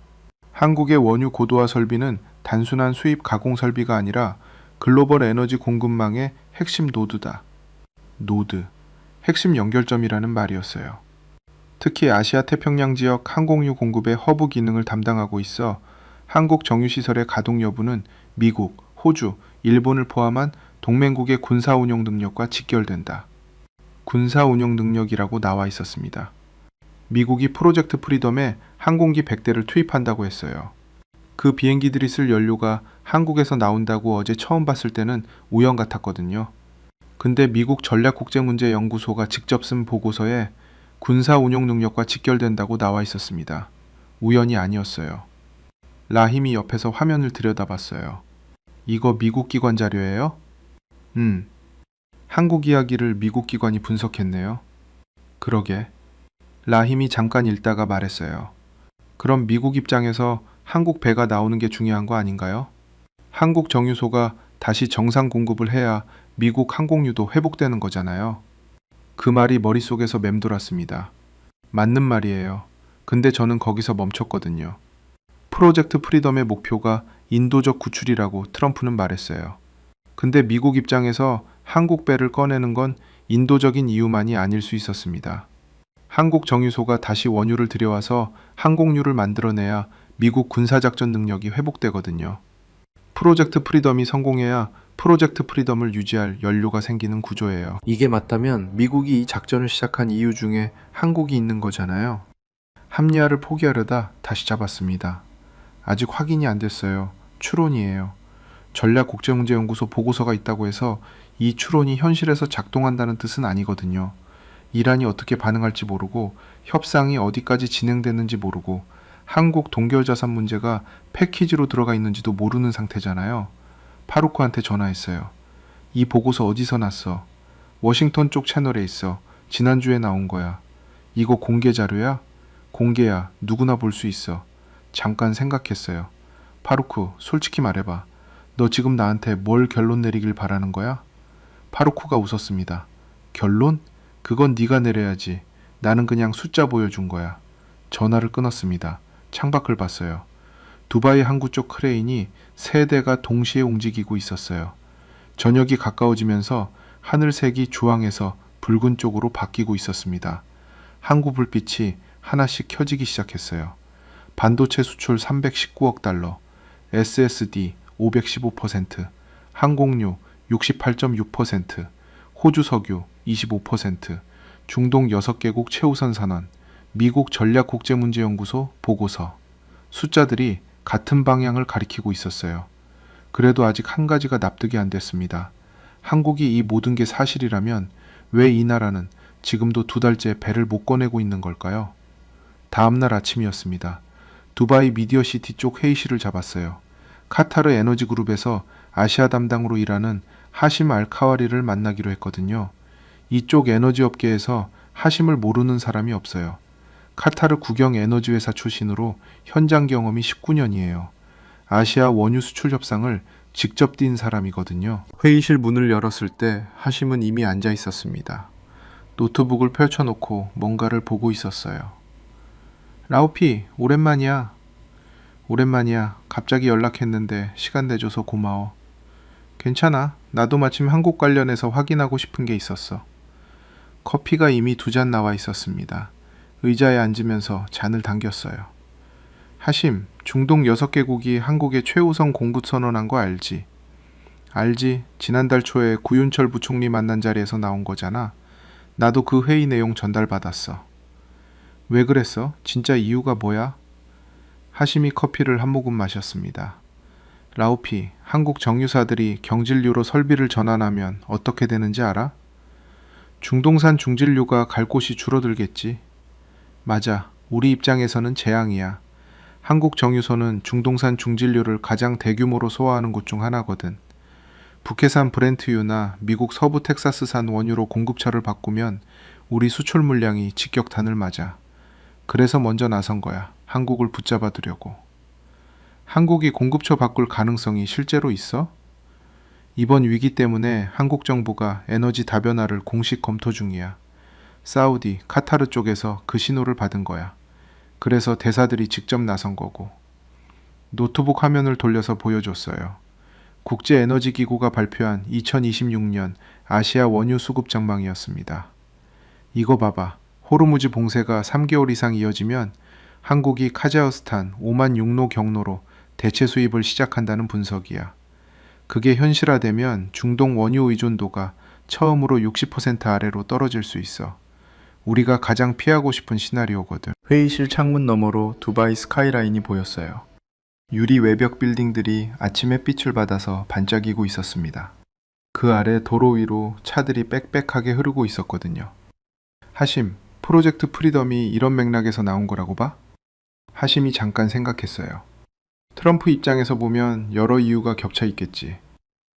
한국의 원유 고도화 설비는 단순한 수입 가공 설비가 아니라 글로벌 에너지 공급망의 핵심 노드다. 노드, 핵심 연결점이라는 말이었어요. 특히 아시아 태평양 지역 항공유 공급의 허브 기능을 담당하고 있어 한국 정유시설의 가동 여부는 미국, 호주, 일본을 포함한 동맹국의 군사 운용 능력과 직결된다. 군사 운용 능력이라고 나와 있었습니다. 미국이 프로젝트 프리덤에 항공기 100대를 투입한다고 했어요. 그 비행기들이 쓸 연료가 한국에서 나온다고 어제 처음 봤을 때는 우연 같았거든요. 근데 미국 전략국제문제연구소가 직접 쓴 보고서에 군사 운용 능력과 직결된다고 나와 있었습니다. 우연이 아니었어요. 라힘이 옆에서 화면을 들여다봤어요. 이거 미국 기관 자료예요? 한국 이야기를 미국 기관이 분석했네요. 그러게. 라힘이 잠깐 읽다가 말했어요. 그럼 미국 입장에서 한국 배가 나오는 게 중요한 거 아닌가요? 한국 정유소가 다시 정상 공급을 해야 미국 항공유도 회복되는 거잖아요. 그 말이 머릿속에서 맴돌았습니다. 맞는 말이에요. 근데 저는 거기서 멈췄거든요. 프로젝트 프리덤의 목표가 인도적 구출이라고 트럼프는 말했어요. 근데 미국 입장에서 한국 배를 꺼내는 건 인도적인 이유만이 아닐 수 있었습니다. 한국 정유소가 다시 원유를 들여와서 항공유를 만들어내야 미국 군사작전 능력이 회복되거든요. 프로젝트 프리덤이 성공해야 프로젝트 프리덤을 유지할 연료가 생기는 구조예요. 이게 맞다면 미국이 이 작전을 시작한 이유 중에 한국이 있는 거잖아요. 합리화를 포기하려다 다시 잡았습니다. 아직 확인이 안 됐어요. 추론이에요. 전략국제문제연구소 보고서가 있다고 해서 이 추론이 현실에서 작동한다는 뜻은 아니거든요. 이란이 어떻게 반응할지 모르고 협상이 어디까지 진행됐는지 모르고 한국 동결자산 문제가 패키지로 들어가 있는지도 모르는 상태잖아요. 파루크한테 전화했어요. 이 보고서 어디서 났어? 워싱턴 쪽 채널에 있어. 지난주에 나온 거야. 이거 공개 자료야? 공개야. 누구나 볼 수 있어. 잠깐 생각했어요. 파루크, 솔직히 말해봐. 너 지금 나한테 뭘 결론 내리길 바라는 거야? 파루크가 웃었습니다. 결론? 그건 네가 내려야지. 나는 그냥 숫자 보여준 거야. 전화를 끊었습니다. 창밖을 봤어요. 두바이 항구 쪽 크레인이 세 대가 동시에 움직이고 있었어요. 저녁이 가까워지면서 하늘색이 주황에서 붉은 쪽으로 바뀌고 있었습니다. 항구 불빛이 하나씩 켜지기 시작했어요. 반도체 수출 319억 달러, SSD 515%, 항공유 68.6%, 호주 석유 25%, 중동 6개국 최우선 산원, 미국 전략국제문제연구소 보고서. 숫자들이 같은 방향을 가리키고 있었어요. 그래도 아직 한 가지가 납득이 안 됐습니다. 한국이 이 모든 게 사실이라면 왜 이 나라는 지금도 2달째 배를 못 꺼내고 있는 걸까요? 다음날 아침이었습니다. 두바이 미디어시티 쪽 회의실을 잡았어요. 카타르 에너지그룹에서 아시아 담당으로 일하는 하심 알카와리를 만나기로 했거든요. 이쪽 에너지 업계에서 하심을 모르는 사람이 없어요. 카타르 국영 에너지 회사 출신으로 현장 경험이 19년이에요. 아시아 원유 수출 협상을 직접 뛴 사람이거든요. 회의실 문을 열었을 때 하심은 이미 앉아 있었습니다. 노트북을 펼쳐놓고 뭔가를 보고 있었어요. 라오피, 오랜만이야. 오랜만이야. 갑자기 연락했는데 시간 내줘서 고마워. 괜찮아. 나도 마침 한국 관련해서 확인하고 싶은 게 있었어. 커피가 이미 2잔 나와 있었습니다. 의자에 앉으면서 잔을 당겼어요. 하심, 중동 6개국이 한국에 최우선 공급 선언한 거 알지? 알지. 지난달 초에 구윤철 부총리 만난 자리에서 나온 거잖아. 나도 그 회의 내용 전달받았어. 왜 그랬어? 진짜 이유가 뭐야? 하심이 커피를 한 모금 마셨습니다. 라오피, 한국 정유사들이 경질유로 설비를 전환하면 어떻게 되는지 알아? 중동산 중진료가 갈 곳이 줄어들겠지. 맞아. 우리 입장에서는 재앙이야. 한국 정유소는 중동산 중진료를 가장 대규모로 소화하는 곳 중 하나거든. 북해산 브렌트유나 미국 서부 텍사스산 원유로 공급처를 바꾸면 우리 수출 물량이 직격탄을 맞아. 그래서 먼저 나선 거야. 한국을 붙잡아 두려고. 한국이 공급처 바꿀 가능성이 실제로 있어? 이번 위기 때문에 한국 정부가 에너지 다변화를 공식 검토 중이야. 사우디, 카타르 쪽에서 그 신호를 받은 거야. 그래서 대사들이 직접 나선 거고. 노트북 화면을 돌려서 보여줬어요. 국제에너지기구가 발표한 2026년 아시아 원유 수급 전망이었습니다. 이거 봐봐. 호르무즈 봉쇄가 3개월 이상 이어지면 한국이 카자흐스탄 오만 육로 경로로 대체 수입을 시작한다는 분석이야. 그게 현실화되면 중동 원유 의존도가 처음으로 60% 아래로 떨어질 수 있어. 우리가 가장 피하고 싶은 시나리오거든. 회의실 창문 너머로 두바이 스카이라인이 보였어요. 유리 외벽 빌딩들이 아침 햇빛을 받아서 반짝이고 있었습니다. 그 아래 도로 위로 차들이 빽빽하게 흐르고 있었거든요. 하심, 프로젝트 프리덤이 이런 맥락에서 나온 거라고 봐? 하심이 잠깐 생각했어요. 트럼프 입장에서 보면 여러 이유가 겹쳐 있겠지.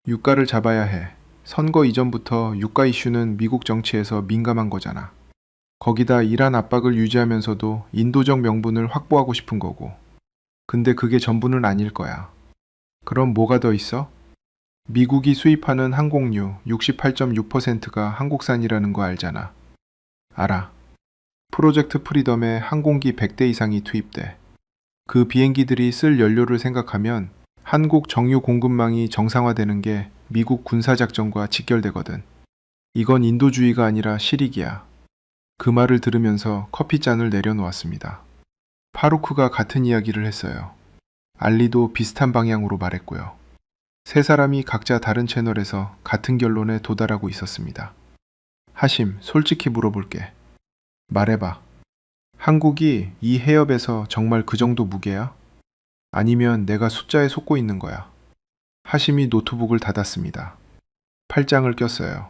유가를 잡아야 해. 선거 이전부터 유가 이슈는 미국 정치에서 민감한 거잖아. 거기다 이란 압박을 유지하면서도 인도적 명분을 확보하고 싶은 거고. 근데 그게 전부는 아닐 거야. 그럼 뭐가 더 있어? 미국이 수입하는 항공유 68.6%가 한국산이라는 거 알잖아. 알아. 프로젝트 프리덤에 항공기 100대 이상이 투입돼. 그 비행기들이 쓸 연료를 생각하면 한국 정유 공급망이 정상화되는 게 미국 군사작전과 직결되거든. 이건 인도주의가 아니라 실익이야. 그 말을 들으면서 커피잔을 내려놓았습니다. 파루크가 같은 이야기를 했어요. 알리도 비슷한 방향으로 말했고요. 세 사람이 각자 다른 채널에서 같은 결론에 도달하고 있었습니다. 하심, 솔직히 물어볼게. 말해봐. 한국이 이 해협에서 정말 그 정도 무게야? 아니면 내가 숫자에 속고 있는 거야? 하심이 노트북을 닫았습니다. 팔짱을 꼈어요.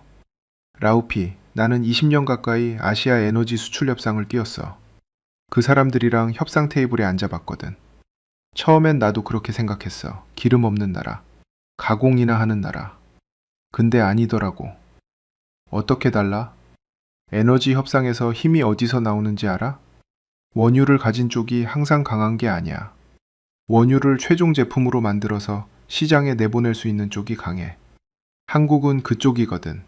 라우피, 나는 20년 가까이 아시아 에너지 수출 협상을 뛰었어. 그 사람들이랑 협상 테이블에 앉아봤거든. 처음엔 나도 그렇게 생각했어. 기름 없는 나라. 가공이나 하는 나라. 근데 아니더라고. 어떻게 달라? 에너지 협상에서 힘이 어디서 나오는지 알아? 원유를 가진 쪽이 항상 강한 게 아니야. 원유를 최종 제품으로 만들어서 시장에 내보낼 수 있는 쪽이 강해. 한국은 그쪽이거든.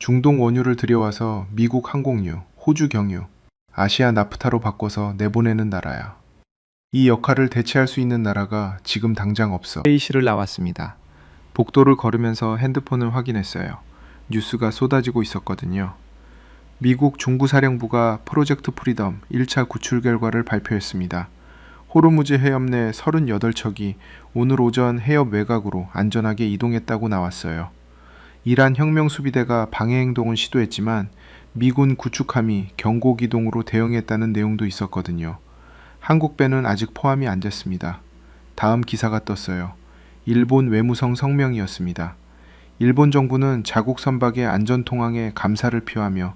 중동 원유를 들여와서 미국 항공유, 호주 경유, 아시아 나프타로 바꿔서 내보내는 나라야. 이 역할을 대체할 수 있는 나라가 지금 당장 없어. 회의실을 나왔습니다. 복도를 걸으면서 핸드폰을 확인했어요. 뉴스가 쏟아지고 있었거든요. 미국 중부사령부가 프로젝트 프리덤 1차 구출 결과를 발표했습니다. 호르무즈 해협 내 38척이 오늘 오전 해협 외곽으로 안전하게 이동했다고 나왔어요. 이란 혁명수비대가 방해 행동을 시도했지만 미군 구축함이 경고기동으로 대응했다는 내용도 있었거든요. 한국 배는 아직 포함이 안 됐습니다. 다음 기사가 떴어요. 일본 외무성 성명이었습니다. 일본 정부는 자국 선박의 안전통항에 감사를 표하며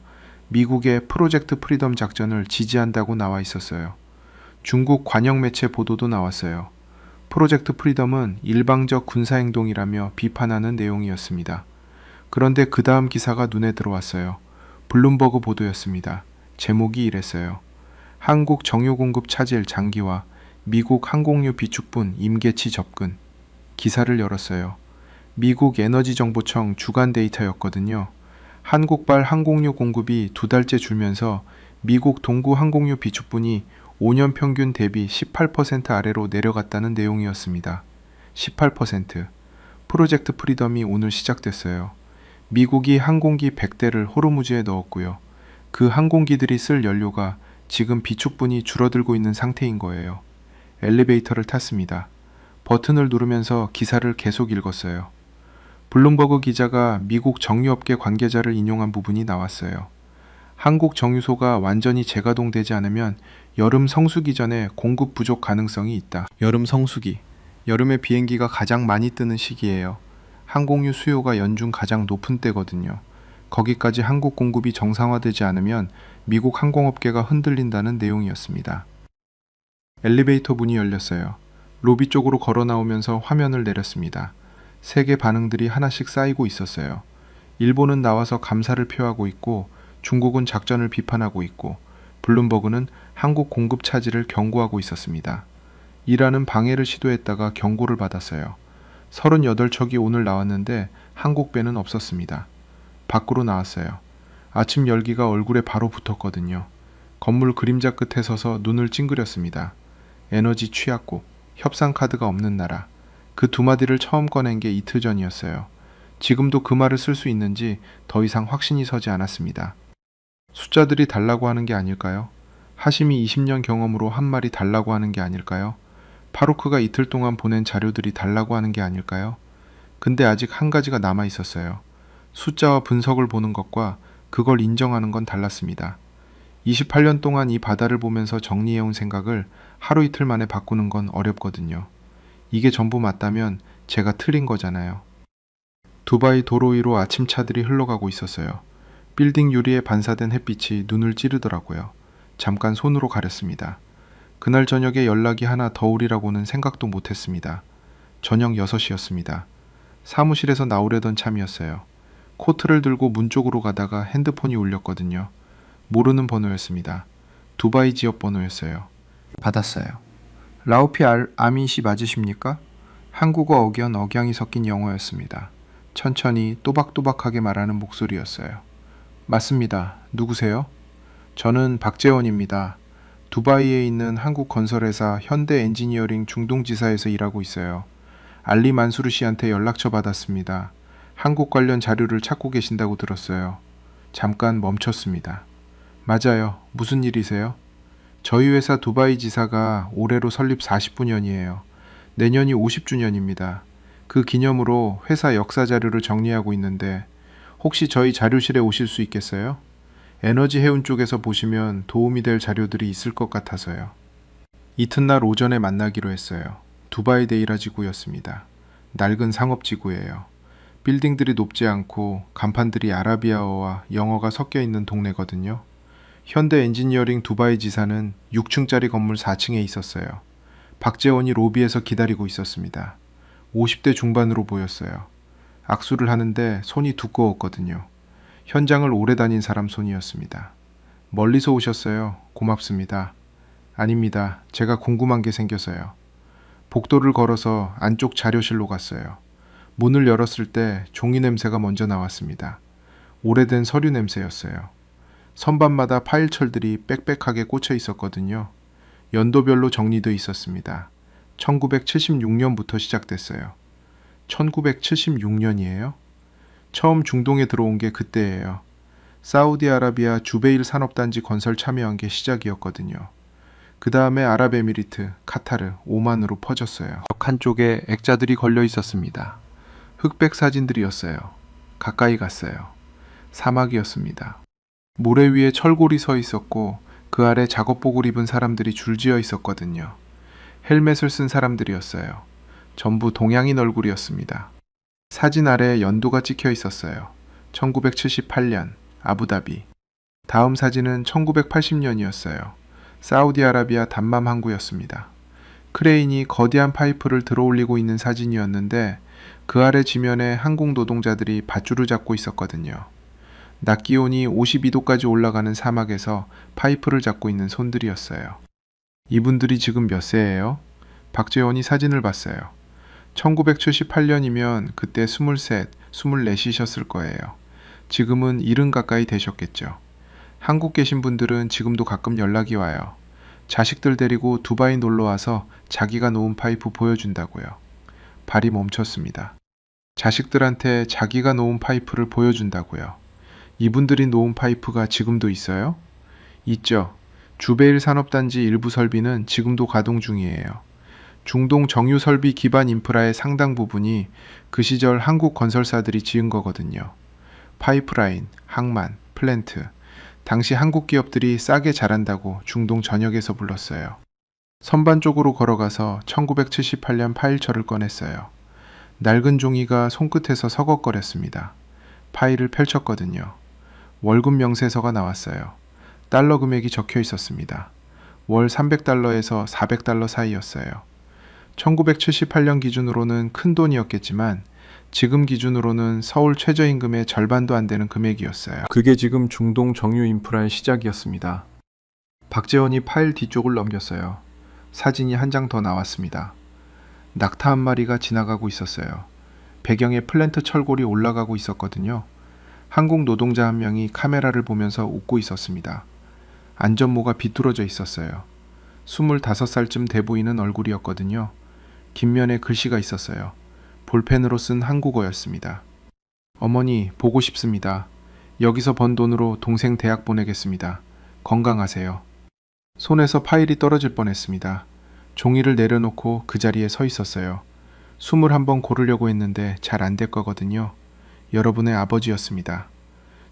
미국의 프로젝트 프리덤 작전을 지지한다고 나와 있었어요. 중국 관영 매체 보도도 나왔어요. 프로젝트 프리덤은 일방적 군사행동이라며 비판하는 내용이었습니다. 그런데 그 다음 기사가 눈에 들어왔어요. 블룸버그 보도였습니다. 제목이 이랬어요. 한국 정유 공급 차질 장기화, 미국 항공유 비축분 임계치 접근. 기사를 열었어요. 미국 에너지정보청 주간 데이터였거든요. 한국발 항공유 공급이 2달째 줄면서 미국 동구 항공유 비축분이 5년 평균 대비 18% 아래로 내려갔다는 내용이었습니다. 18%. 프로젝트 프리덤이 오늘 시작됐어요. 미국이 항공기 100대를 호르무즈에 넣었고요. 그 항공기들이 쓸 연료가 지금 비축분이 줄어들고 있는 상태인 거예요. 엘리베이터를 탔습니다. 버튼을 누르면서 기사를 계속 읽었어요. 블룸버그 기자가 미국 정유업계 관계자를 인용한 부분이 나왔어요. 한국 정유소가 완전히 재가동되지 않으면 여름 성수기 전에 공급 부족 가능성이 있다. 여름 성수기. 여름에 비행기가 가장 많이 뜨는 시기예요. 항공유 수요가 연중 가장 높은 때거든요. 거기까지 한국 공급이 정상화되지 않으면 미국 항공업계가 흔들린다는 내용이었습니다. 엘리베이터 문이 열렸어요. 로비 쪽으로 걸어 나오면서 화면을 내렸습니다. 세계 반응들이 하나씩 쌓이고 있었어요. 일본은 나와서 감사를 표하고 있고, 중국은 작전을 비판하고 있고, 블룸버그는 한국 공급 차질을 경고하고 있었습니다. 이란은 방해를 시도했다가 경고를 받았어요. 38척이 오늘 나왔는데 한국 배는 없었습니다. 밖으로 나왔어요. 아침 열기가 얼굴에 바로 붙었거든요. 건물 그림자 끝에 서서 눈을 찡그렸습니다. 에너지 취약국, 협상 카드가 없는 나라. 그 두 마디를 처음 꺼낸 게 이틀 전이었어요. 지금도 그 말을 쓸 수 있는지 더 이상 확신이 서지 않았습니다. 숫자들이 달라고 하는 게 아닐까요? 하심이 20년 경험으로 한 말이 달라고 하는 게 아닐까요? 파루크가 이틀 동안 보낸 자료들이 달라고 하는 게 아닐까요? 근데 아직 한 가지가 남아 있었어요. 숫자와 분석을 보는 것과 그걸 인정하는 건 달랐습니다. 28년 동안 이 바다를 보면서 정리해온 생각을 하루 이틀 만에 바꾸는 건 어렵거든요. 이게 전부 맞다면 제가 틀린 거잖아요. 두바이 도로 위로 아침차들이 흘러가고 있었어요. 빌딩 유리에 반사된 햇빛이 눈을 찌르더라고요. 잠깐 손으로 가렸습니다. 그날 저녁에 연락이 하나 더 오리라고는 생각도 못했습니다. 저녁 6시였습니다. 사무실에서 나오려던 참이었어요. 코트를 들고 문 쪽으로 가다가 핸드폰이 울렸거든요. 모르는 번호였습니다. 두바이 지역 번호였어요. 받았어요. 라우피 아민 씨 맞으십니까? 한국어 억양이 섞인 영어였습니다. 천천히 또박또박하게 말하는 목소리였어요. 맞습니다. 누구세요? 저는 박재원입니다. 두바이에 있는 한국 건설회사 현대 엔지니어링 중동지사에서 일하고 있어요. 알리 만수르 씨한테 연락처 받았습니다. 한국 관련 자료를 찾고 계신다고 들었어요. 잠깐 멈췄습니다. 맞아요. 무슨 일이세요? 저희 회사 두바이 지사가 올해로 설립 40주년이에요. 내년이 50주년입니다. 그 기념으로 회사 역사 자료를 정리하고 있는데 혹시 저희 자료실에 오실 수 있겠어요? 에너지 해운 쪽에서 보시면 도움이 될 자료들이 있을 것 같아서요. 이튿날 오전에 만나기로 했어요. 두바이 데이라 지구였습니다. 낡은 상업지구예요. 빌딩들이 높지 않고 간판들이 아라비아어와 영어가 섞여 있는 동네거든요. 현대 엔지니어링 두바이 지사는 6층짜리 건물 4층에 있었어요. 박재원이 로비에서 기다리고 있었습니다. 50대 중반으로 보였어요. 악수를 하는데 손이 두꺼웠거든요. 현장을 오래 다닌 사람 손이었습니다. 멀리서 오셨어요. 고맙습니다. 아닙니다. 제가 궁금한 게 생겨서요. 복도를 걸어서 안쪽 자료실로 갔어요. 문을 열었을 때 종이 냄새가 먼저 나왔습니다. 오래된 서류 냄새였어요. 선반마다 파일철들이 빽빽하게 꽂혀 있었거든요. 연도별로 정리되어 있었습니다. 1976년부터 시작됐어요. 1976년이에요? 처음 중동에 들어온 게 그때예요. 사우디아라비아 주베일 산업단지 건설 참여한 게 시작이었거든요. 그 다음에 아랍에미리트, 카타르, 오만으로 퍼졌어요. 벽 한쪽에 액자들이 걸려 있었습니다. 흑백 사진들이었어요. 가까이 갔어요. 사막이었습니다. 모래 위에 철골이 서 있었고 그 아래 작업복을 입은 사람들이 줄지어 있었거든요. 헬멧을 쓴 사람들이었어요. 전부 동양인 얼굴이었습니다. 사진 아래에 연도가 찍혀 있었어요. 1978년 아부다비. 다음 사진은 1980년이었어요. 사우디아라비아 담맘 항구였습니다. 크레인이 거대한 파이프를 들어올리고 있는 사진이었는데 그 아래 지면에 항공 노동자들이 밧줄을 잡고 있었거든요. 낮 기온이 52도까지 올라가는 사막에서 파이프를 잡고 있는 손들이었어요. 이분들이 지금 몇 세예요? 박재원이 사진을 봤어요. 1978년이면 그때 23, 24이셨을 거예요. 지금은 70 가까이 되셨겠죠. 한국 계신 분들은 지금도 가끔 연락이 와요. 자식들 데리고 두바이 놀러와서 자기가 놓은 파이프 보여준다고요. 발이 멈췄습니다. 자식들한테 자기가 놓은 파이프를 보여준다고요. 이분들이 놓은 파이프가 지금도 있어요? 있죠. 주베일 산업단지 일부 설비는 지금도 가동 중이에요. 중동 정유 설비 기반 인프라의 상당 부분이 그 시절 한국 건설사들이 지은 거거든요. 파이프라인, 항만, 플랜트. 당시 한국 기업들이 싸게 잘한다고 중동 전역에서 불렀어요. 선반 쪽으로 걸어가서 1978년 파일철을 꺼냈어요. 낡은 종이가 손끝에서 서걱거렸습니다. 파일을 펼쳤거든요. 월급 명세서가 나왔어요. 달러 금액이 적혀 있었습니다. 월 300달러에서 400달러 사이였어요. 1978년 기준으로는 큰 돈이었겠지만 지금 기준으로는 서울 최저임금의 절반도 안 되는 금액이었어요. 그게 지금 중동 정유 인프라의 시작이었습니다. 박재원이 파일 뒤쪽을 넘겼어요. 사진이 한 장 더 나왔습니다. 낙타 한 마리가 지나가고 있었어요. 배경에 플랜트 철골이 올라가고 있었거든요. 한국 노동자 한 명이 카메라를 보면서 웃고 있었습니다. 안전모가 비뚤어져 있었어요. 25살쯤 돼 보이는 얼굴이었거든요. 뒷면에 글씨가 있었어요. 볼펜으로 쓴 한국어였습니다. 어머니, 보고 싶습니다. 여기서 번 돈으로 동생 대학 보내겠습니다. 건강하세요. 손에서 파일이 떨어질 뻔했습니다. 종이를 내려놓고 그 자리에 서 있었어요. 21번 고르려고 했는데 잘 안 될 거거든요. 여러분의 아버지였습니다.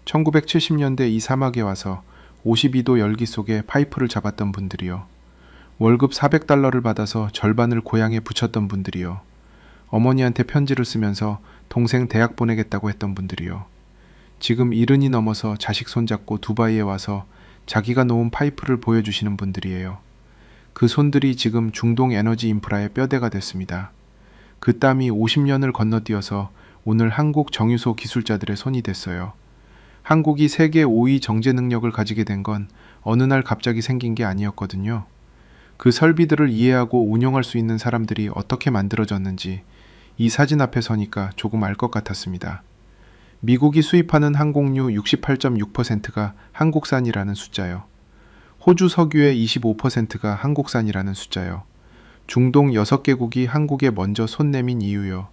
1970년대 이 사막에 와서 52도 열기 속에 파이프를 잡았던 분들이요. 월급 400달러를 받아서 절반을 고향에 붙였던 분들이요. 어머니한테 편지를 쓰면서 동생 대학 보내겠다고 했던 분들이요. 지금 70이 넘어서 자식 손잡고 두바이에 와서 자기가 놓은 파이프를 보여주시는 분들이에요. 그 손들이 지금 중동 에너지 인프라의 뼈대가 됐습니다. 그 땀이 50년을 건너뛰어서 오늘 한국 정유소 기술자들의 손이 됐어요. 한국이 세계 5위 정제 능력을 가지게 된 건 어느 날 갑자기 생긴 게 아니었거든요. 그 설비들을 이해하고 운용할 수 있는 사람들이 어떻게 만들어졌는지 이 사진 앞에 서니까 조금 알 것 같았습니다. 미국이 수입하는 항공유 68.6%가 한국산이라는 숫자요. 호주 석유의 25%가 한국산이라는 숫자요. 중동 6개국이 한국에 먼저 손 내민 이유요.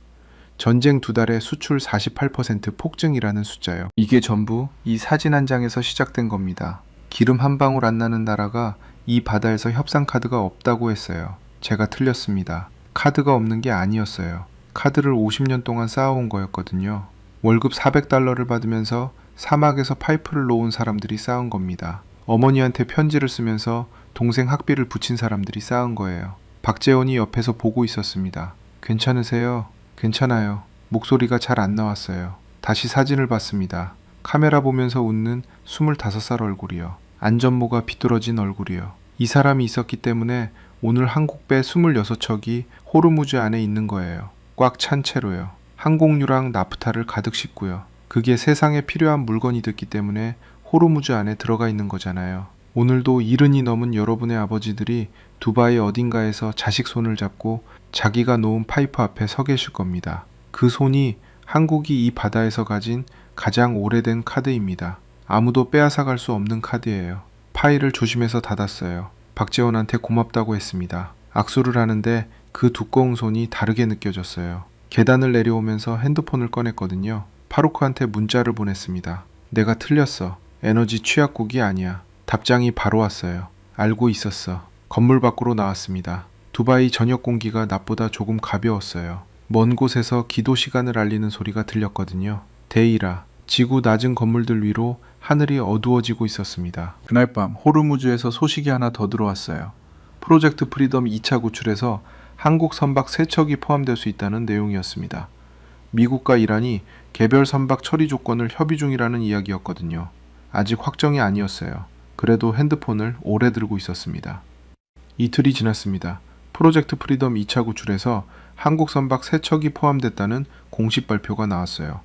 전쟁 2달에 수출 48% 폭증이라는 숫자요. 이게 전부 이 사진 한 장에서 시작된 겁니다. 기름 한 방울 안 나는 나라가 이 바다에서 협상 카드가 없다고 했어요. 제가 틀렸습니다. 카드가 없는 게 아니었어요. 카드를 50년 동안 쌓아온 거였거든요. 월급 400달러를 받으면서 사막에서 파이프를 놓은 사람들이 쌓은 겁니다. 어머니한테 편지를 쓰면서 동생 학비를 붙인 사람들이 쌓은 거예요. 박재원이 옆에서 보고 있었습니다. 괜찮으세요? 괜찮아요. 목소리가 잘 안 나왔어요. 다시 사진을 봤습니다. 카메라 보면서 웃는 25살 얼굴이요. 안전모가 비뚤어진 얼굴이요. 이 사람이 있었기 때문에 오늘 한국배 26척이 호르무즈 안에 있는 거예요. 꽉 찬 채로요. 항공유랑 나프타를 가득 싣고요. 그게 세상에 필요한 물건이 됐기 때문에 호르무즈 안에 들어가 있는 거잖아요. 오늘도 70이 넘은 여러분의 아버지들이 두바이 어딘가에서 자식 손을 잡고 자기가 놓은 파이프 앞에 서 계실 겁니다. 그 손이 한국이 이 바다에서 가진 가장 오래된 카드입니다. 아무도 빼앗아갈 수 없는 카드예요. 파일을 조심해서 닫았어요. 박재원한테 고맙다고 했습니다. 악수를 하는데 그 두꺼운 손이 다르게 느껴졌어요. 계단을 내려오면서 핸드폰을 꺼냈거든요. 파루크한테 문자를 보냈습니다. 내가 틀렸어. 에너지 취약국이 아니야. 답장이 바로 왔어요. 알고 있었어. 건물 밖으로 나왔습니다. 두바이 저녁 공기가 낮보다 조금 가벼웠어요. 먼 곳에서 기도 시간을 알리는 소리가 들렸거든요. 데이라, 지구 낮은 건물들 위로 하늘이 어두워지고 있었습니다. 그날 밤 호르무즈에서 소식이 하나 더 들어왔어요. 프로젝트 프리덤 2차 구출에서 한국 선박 3척이 포함될 수 있다는 내용이었습니다. 미국과 이란이 개별 선박 처리 조건을 협의 중이라는 이야기였거든요. 아직 확정이 아니었어요. 그래도 핸드폰을 오래 들고 있었습니다. 이틀이 지났습니다. 프로젝트 프리덤 2차 구출에서 한국 선박 3척이 포함됐다는 공식 발표가 나왔어요.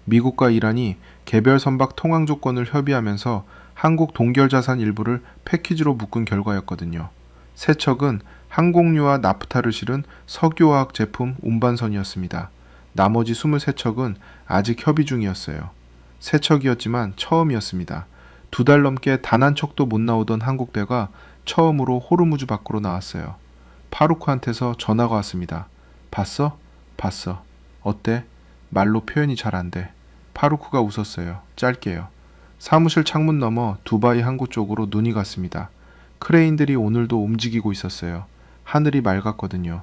미국과 이란이 개별 선박 통항 조건을 협의하면서 한국 동결 자산 일부를 패키지로 묶은 결과였거든요. 3척은 항공유와 나프타를 실은 석유화학 제품 운반선이었습니다. 나머지 23척은 아직 협의 중이었어요. 3척이었지만 처음이었습니다. 2달 넘게 단 한 척도 못 나오던 한국배가 처음으로 호르무즈 밖으로 나왔어요. 파루크한테서 전화가 왔습니다. 봤어? 봤어. 어때? 말로 표현이 잘 안 돼. 파루크가 웃었어요. 짧게요. 사무실 창문 너머 두바이 항구 쪽으로 눈이 갔습니다. 크레인들이 오늘도 움직이고 있었어요. 하늘이 맑았거든요.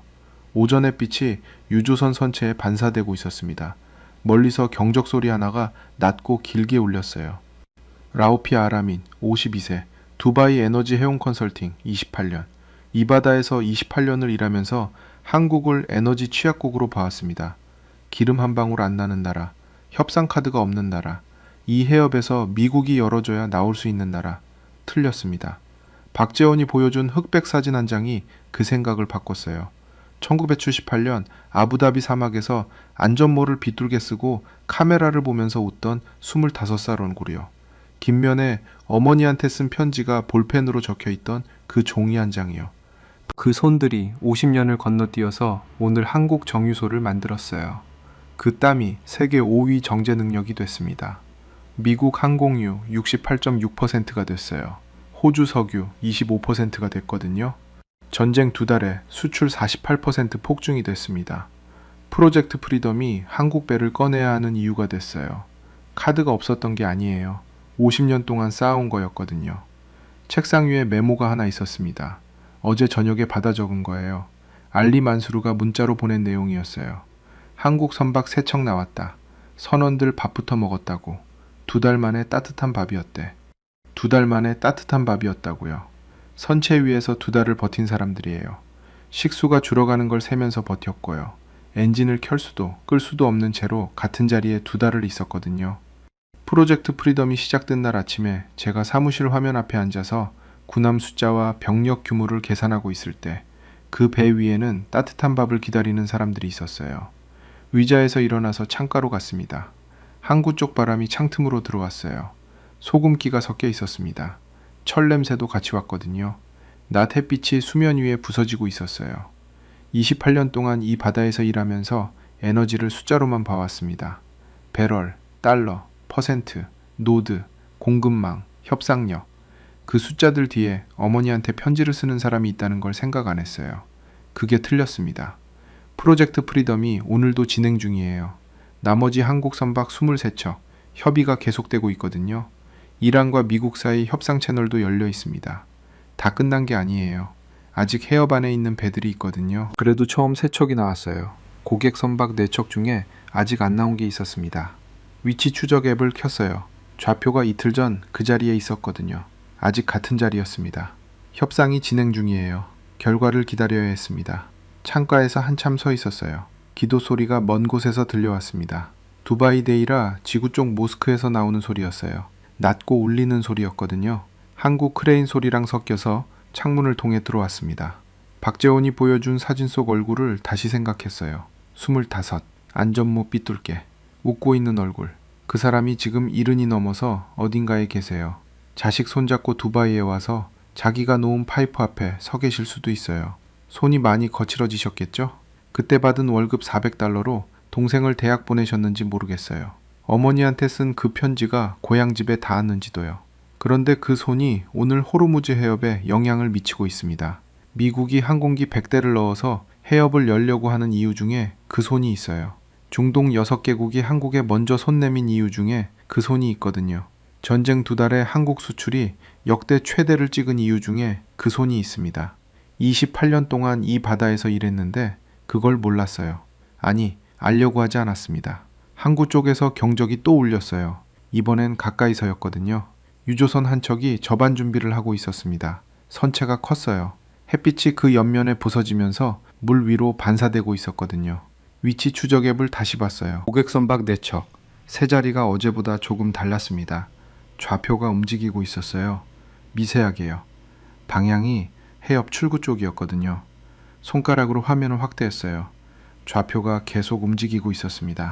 오전 햇빛이 유조선 선체에 반사되고 있었습니다. 멀리서 경적 소리 하나가 낮고 길게 울렸어요. 라우피 아라민 52세 두바이 에너지 해운 컨설팅 28년 이 바다에서 28년을 일하면서 한국을 에너지 취약국으로 봐왔습니다. 기름 한 방울 안 나는 나라, 협상 카드가 없는 나라. 이 해협에서 미국이 열어줘야 나올 수 있는 나라. 틀렸습니다. 박재원이 보여준 흑백 사진 한 장이 그 생각을 바꿨어요. 1978년 아부다비 사막에서 안전모를 비뚤게 쓰고 카메라를 보면서 웃던 25살 얼굴이요. 뒷면에 어머니한테 쓴 편지가 볼펜으로 적혀있던 그 종이 한 장이요. 그 손들이 50년을 건너뛰어서 오늘 한국 정유소를 만들었어요. 그 땀이 세계 5위 정제 능력이 됐습니다. 미국 항공유 68.6%가 됐어요. 호주 석유 25%가 됐거든요. 전쟁 2달에 수출 48% 폭증이 됐습니다. 프로젝트 프리덤이 한국 배를 꺼내야 하는 이유가 됐어요. 카드가 없었던 게 아니에요. 50년 동안 쌓아온 거였거든요. 책상 위에 메모가 하나 있었습니다. 어제 저녁에 받아 적은 거예요. 알리 만수르가 문자로 보낸 내용이었어요. 한국 선박 3척 나왔다. 선원들 밥부터 먹었다고. 2달 만에 따뜻한 밥이었대. 2달 만에 따뜻한 밥이었다고요. 선체 위에서 2달을 버틴 사람들이에요. 식수가 줄어가는 걸 세면서 버텼고요. 엔진을 켤 수도 끌 수도 없는 채로 같은 자리에 2달을 있었거든요. 프로젝트 프리덤이 시작된 날 아침에 제가 사무실 화면 앞에 앉아서 군함 숫자와 병력 규모를 계산하고 있을 때 그 배 위에는 따뜻한 밥을 기다리는 사람들이 있었어요. 의자에서 일어나서 창가로 갔습니다. 항구 쪽 바람이 창틈으로 들어왔어요. 소금기가 섞여 있었습니다. 철 냄새도 같이 왔거든요. 낮 햇빛이 수면 위에 부서지고 있었어요. 28년 동안 이 바다에서 일하면서 에너지를 숫자로만 봐왔습니다. 배럴, 달러, 퍼센트, 노드, 공급망, 협상력. 그 숫자들 뒤에 어머니한테 편지를 쓰는 사람이 있다는 걸 생각 안 했어요. 그게 틀렸습니다. 프로젝트 프리덤이 오늘도 진행 중이에요. 나머지 한국 선박 23척, 협의가 계속되고 있거든요. 이란과 미국 사이 협상 채널도 열려 있습니다. 다 끝난 게 아니에요. 아직 해협 안에 있는 배들이 있거든요. 그래도 처음 3척이 나왔어요. 고객 선박 4척 중에 아직 안 나온 게 있었습니다. 위치 추적 앱을 켰어요. 좌표가 이틀 전 그 자리에 있었거든요. 아직 같은 자리였습니다. 협상이 진행 중이에요. 결과를 기다려야 했습니다. 창가에서 한참 서 있었어요. 기도 소리가 먼 곳에서 들려왔습니다. 두바이 데이라 지구 쪽 모스크에서 나오는 소리였어요. 낮고 울리는 소리였거든요. 한국 크레인 소리랑 섞여서 창문을 통해 들어왔습니다. 박재원이 보여준 사진 속 얼굴을 다시 생각했어요. 25, 안전모 삐뚤게, 웃고 있는 얼굴. 그 사람이 지금 70이 넘어서 어딘가에 계세요. 자식 손잡고 두바이에 와서 자기가 놓은 파이프 앞에 서 계실 수도 있어요. 손이 많이 거칠어지셨겠죠? 그때 받은 월급 400달러로 동생을 대학 보내셨는지 모르겠어요. 어머니한테 쓴 그 편지가 고향 집에 닿았는지도요. 그런데 그 손이 오늘 호르무즈 해협에 영향을 미치고 있습니다. 미국이 항공기 100대를 넣어서 해협을 열려고 하는 이유 중에 그 손이 있어요. 중동 6개국이 한국에 먼저 손 내민 이유 중에 그 손이 있거든요. 전쟁 2달에 한국 수출이 역대 최대를 찍은 이유 중에 그 손이 있습니다. 28년 동안 이 바다에서 일했는데 그걸 몰랐어요. 아니, 알려고 하지 않았습니다. 항구 쪽에서 경적이 또 울렸어요. 이번엔 가까이서였거든요. 유조선 한 척이 접안 준비를 하고 있었습니다. 선체가 컸어요. 햇빛이 그 옆면에 부서지면서 물 위로 반사되고 있었거든요. 위치 추적 앱을 다시 봤어요. 고객 선박 4척. 세 자리가 어제보다 조금 달랐습니다. 좌표가 움직이고 있었어요. 미세하게요. 방향이 해협 출구 쪽이었거든요. 손가락으로 화면을 확대했어요. 좌표가 계속 움직이고 있었습니다.